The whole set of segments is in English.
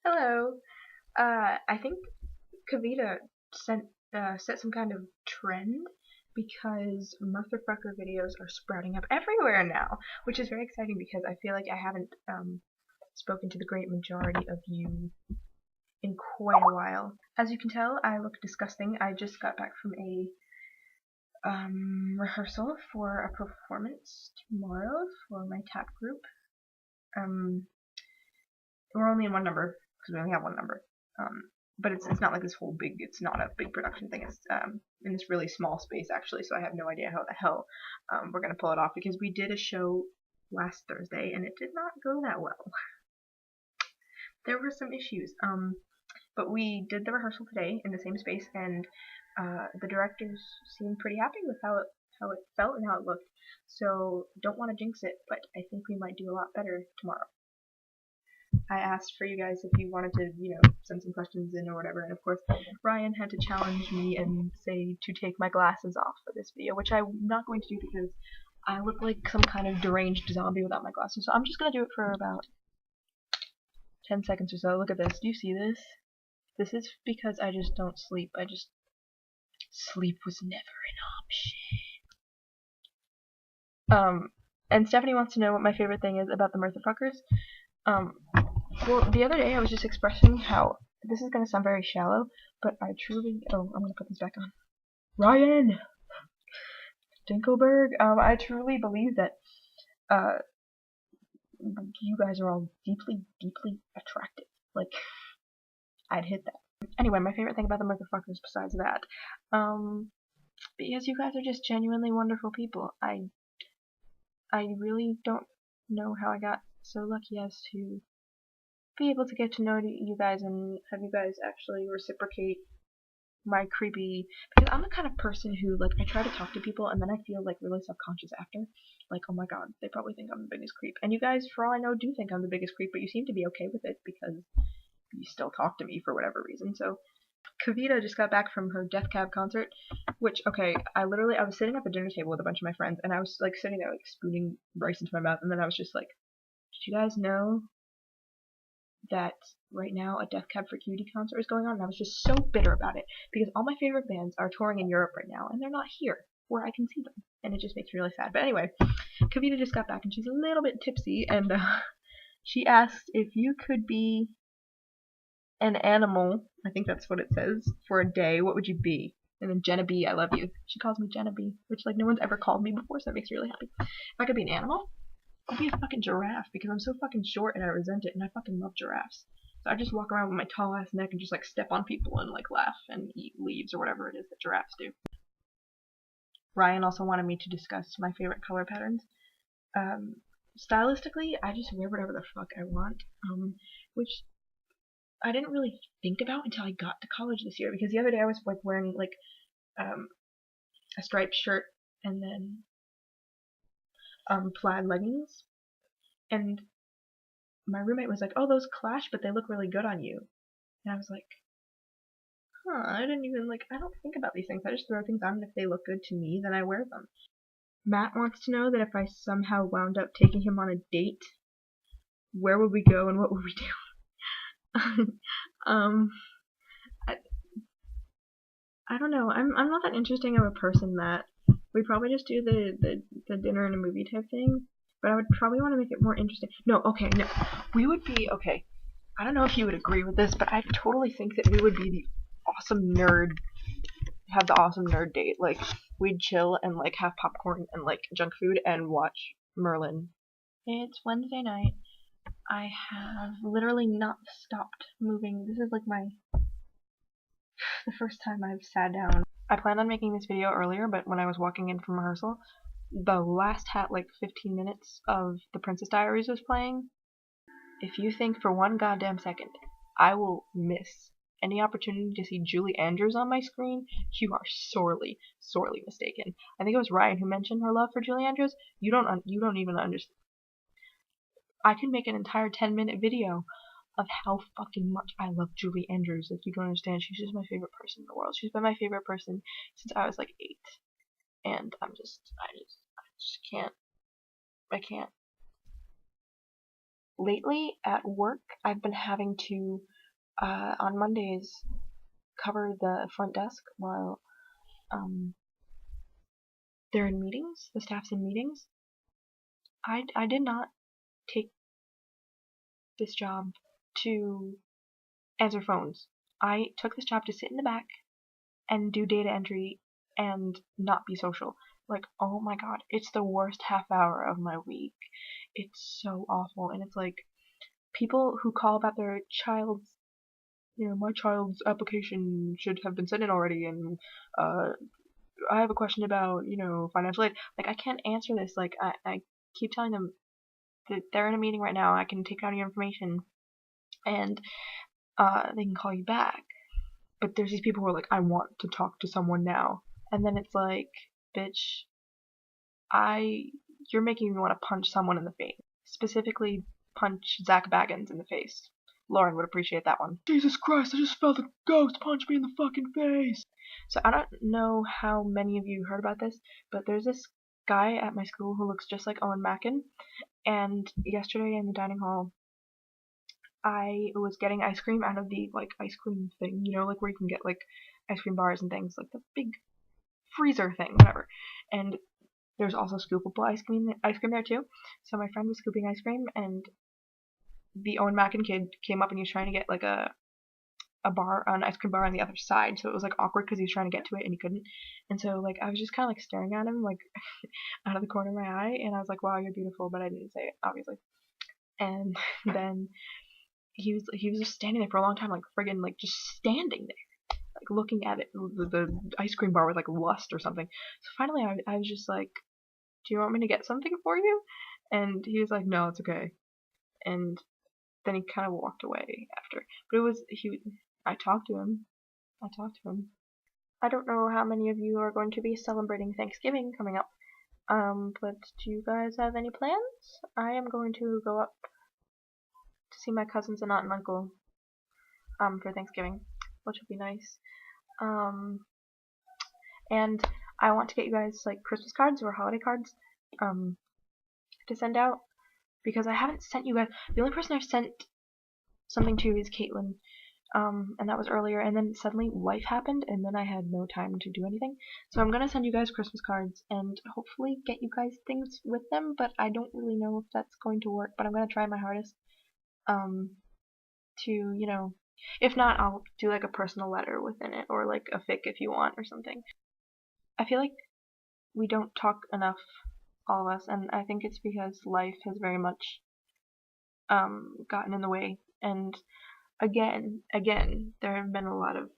Hello. I think Kavita set some kind of trend because motherfucker videos are sprouting up everywhere now, which is very exciting because I feel like I haven't spoken to the great majority of you in quite a while. As you can tell, I look disgusting. I just got back from a rehearsal for a performance tomorrow for my tap group. Um, we're only in one number because we only have one number. But it's not like this whole big. It's not a big production thing. It's in this really small space actually. So I have no idea how the hell we're gonna pull it off because we did a show last Thursday and it did not go that well. There were some issues. But we did the rehearsal today in the same space and the directors seemed pretty happy with how it felt and how it looked. So don't want to jinx it, but I think we might do a lot better tomorrow. I asked for you guys if you wanted to, send some questions in or whatever, and of course, Ryan had to challenge me and say to take my glasses off for this video, which I'm not going to do because I look like some kind of deranged zombie without my glasses, so I'm just gonna do it for about 10 seconds or so. Look at this. Do you see this? This is because I just don't sleep. Sleep was never an option. And Stephanie wants to know what my favorite thing is about the Murtherfuckers. Well, the other day I was just expressing how this is gonna sound very shallow, but I truly. Oh, I'm gonna put this back on. Ryan Dinkelberg. I truly believe that you guys are all deeply, deeply attractive. Like, I'd hit that. Anyway, my favorite thing about the Motherfuckers besides that, because you guys are just genuinely wonderful people. I really don't know how I got so lucky as to be able to get to know you guys and have you guys actually reciprocate my creepy, because I'm the kind of person who, like, I try to talk to people and then I feel like really self-conscious after, like, oh my god, they probably think I'm the biggest creep, and you guys, for all I know, do think I'm the biggest creep, but you seem to be okay with it because you still talk to me for whatever reason. So Kavita just got back from her Death Cab concert, which, okay, I was sitting at the dinner table with a bunch of my friends and I was like sitting there like spooning rice into my mouth, and then I was just like, did you guys know that right now a Death Cab for Cutie concert is going on? And I was just so bitter about it because all my favorite bands are touring in Europe right now and they're not here where I can see them, and it just makes me really sad. But anyway, Kavita just got back and she's a little bit tipsy, and she asked if you could be an animal, I think that's what it says, for a day, what would you be? And then Jenna B, I love you. She calls me Jenna B, which like no one's ever called me before, so that makes me really happy. If I could be an animal, I'll be a fucking giraffe because I'm so fucking short and I resent it, and I fucking love giraffes. So I just walk around with my tall ass neck and just like step on people and like laugh and eat leaves or whatever it is that giraffes do. Ryan also wanted me to discuss my favorite color patterns. Stylistically, I just wear whatever the fuck I want, which I didn't really think about until I got to college this year, because the other day I was like wearing like a striped shirt and then plaid leggings, and my roommate was like, "Oh, those clash, but they look really good on you." And I was like, "Huh, I didn't even I don't think about these things. I just throw things on, and if they look good to me, then I wear them." Matt wants to know that if I somehow wound up taking him on a date, where would we go and what would we do? I, I don't know. I'm not that interesting of a person, Matt. We probably just do the dinner and a movie type thing, but I would probably want to make it more interesting. No, okay, no. We would be, okay, I don't know if you would agree with this, but I totally think that we would be the awesome nerd, have the awesome nerd date. Like, we'd chill and like have popcorn and like junk food and watch Merlin. It's Wednesday night. I have literally not stopped moving. This is like the first time I've sat down. I planned on making this video earlier, but when I was walking in from rehearsal, the last 15 minutes of The Princess Diaries was playing. If you think for one goddamn second I will miss any opportunity to see Julie Andrews on my screen, you are sorely, sorely mistaken. I think it was Ryan who mentioned her love for Julie Andrews. You don't even understand. I can make an entire 10-minute video of how fucking much I love Julie Andrews. Like, you don't understand. She's just my favorite person in the world. She's been my favorite person since I was like 8. And I just can't. I can't. lately at work, I've been having to, on Mondays, cover the front desk while they're in meetings, the staff's in meetings. I did not take this job to answer phones. I took this job to sit in the back and do data entry and not be social. Like, oh my god, it's the worst half hour of my week. It's so awful. And it's like, people who call about their child's, my child's application should have been sent in already, and I have a question about, financial aid. Like, I can't answer this. Like, I keep telling them that they're in a meeting right now. I can take down your information, and they can call you back. But there's these people who are like, I want to talk to someone now. And then it's like, bitch, you're making me want to punch someone in the face. Specifically, punch Zach Baggins in the face. Lauren would appreciate that one. Jesus Christ, I just felt a ghost punch me in the fucking face! So I don't know how many of you heard about this, but there's this guy at my school who looks just like Owen Mackin, and yesterday in the dining hall, I was getting ice cream out of the, ice cream thing, like where you can get, ice cream bars and things, like the big freezer thing, whatever. And there's also scoopable ice cream there too. So my friend was scooping ice cream, and the Owen Mackin kid came up and he was trying to get, an ice cream bar on the other side, so it was, awkward because he was trying to get to it and he couldn't. And so, I was just kind of, staring at him, out of the corner of my eye, and I was like, wow, you're beautiful, but I didn't say it, obviously. And then he was just standing there for a long time, friggin', just standing there, looking at it, the ice cream bar with, lust or something. So finally I was just like, do you want me to get something for you? And he was like, no, it's okay. And then he kind of walked away after. But I talked to him. I don't know how many of you are going to be celebrating Thanksgiving coming up. But do you guys have any plans? I am going to go up to see my cousins and aunt and uncle for Thanksgiving, which will be nice. And I want to get you guys Christmas cards or holiday cards to send out, because I haven't sent you guys. The only person I've sent something to is Caitlin, and that was earlier, and then suddenly life happened, and then I had no time to do anything. So I'm gonna send you guys Christmas cards and hopefully get you guys things with them, but I don't really know if that's going to work, but I'm gonna try my hardest to, if not, I'll do a personal letter within it, or a fic if you want or something. I feel like we don't talk enough, all of us, and I think it's because life has very much gotten in the way, and again, there have been a lot of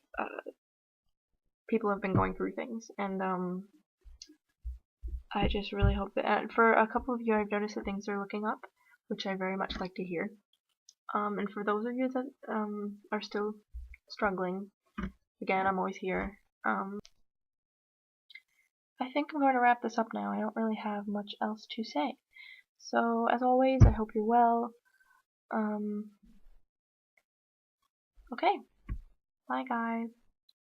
people have been going through things, and I just really hope that, and for a couple of you, I've noticed that things are looking up, which I very much like to hear. And for those of you that are still struggling, again, I'm always here. I think I'm going to wrap this up now. I don't really have much else to say. So, as always, I hope you're well. Okay. Bye, guys.